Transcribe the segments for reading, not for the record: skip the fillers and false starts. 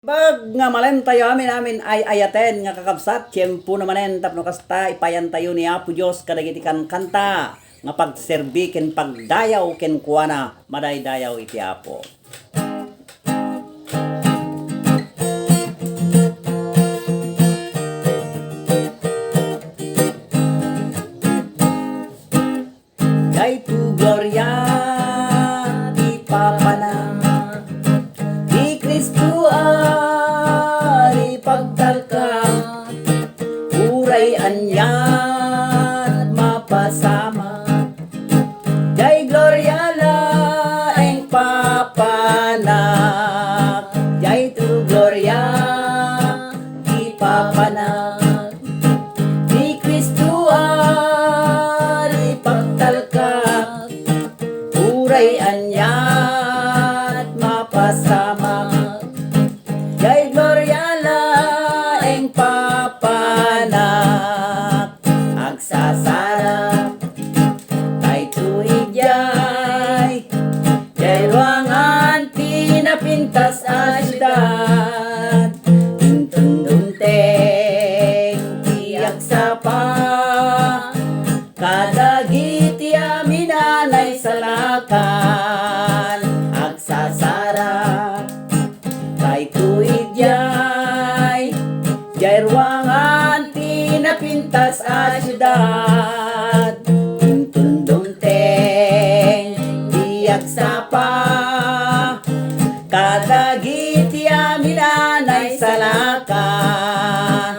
Bag nga malen tayo amin ay ayaten nga kakabsat tiyempo namanen tapno kasta ipayan tayo ni Apo Dios kadagiti kan kanta nga pagserbi ken pagdayaw ken kuana madaydayaw iti Apo. Day tu gloria di papana di Kristo ari pagtalka uray anyan mapasama day gloria laeng papanak day tu gloria di papanak di Kristo ari pagtalka uray anyan mapasama Jai Gloria laeng papanak agsasarap tay tuig jay jay ruangan pinapintas a syudad tuntunteng tiyak sapa kadagiti aminanay salakan agsasarap tay tuig jay jay ruangan pinapintas a syudad tuntunteng tiyak sapa kadagiti aminanay salakan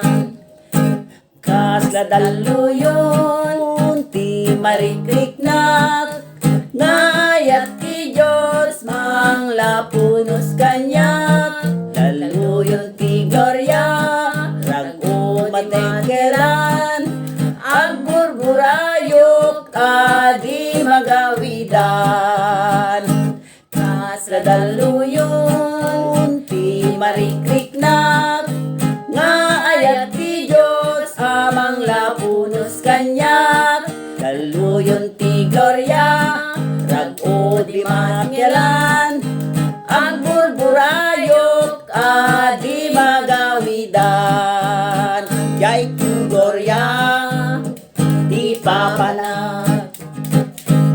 kasladalluyon ti marikriknak ngayat ti Diyos manglapunos kanyak daluyon ti gloria rago matengkeran agburburayok adi magawidan kasladalluyon ti marikriknak nga ayat ti Diyos amang lapunos kanyak daluyon ti gloria rago di makyalan ang burburayok adi magawidan jay tu gloria di papanak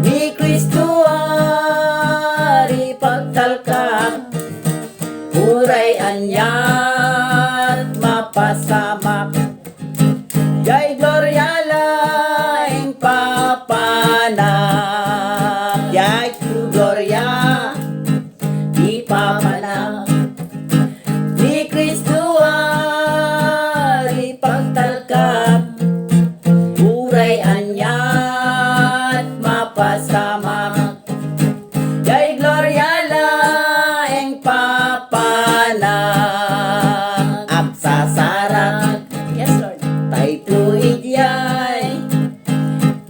ni Kristo ari pagtalkak uray anyat mapasamak jay gloria laeng papanak jay tu gloria di papanak ni Kristo ari pagtalkak uray anyat mapasamak jay gloria laeng papanak agsasarap yes Lord tay tuig jay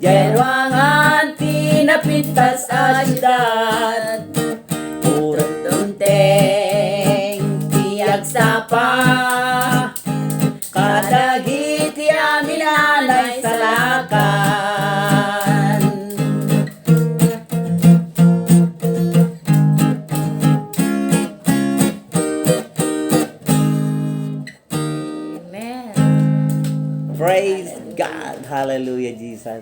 jay ruangan pinapintas a syudad tuntunteng tiyak sapa kadagiti aminanay salakan Amen. Praise God. Hallelujah, Jesus.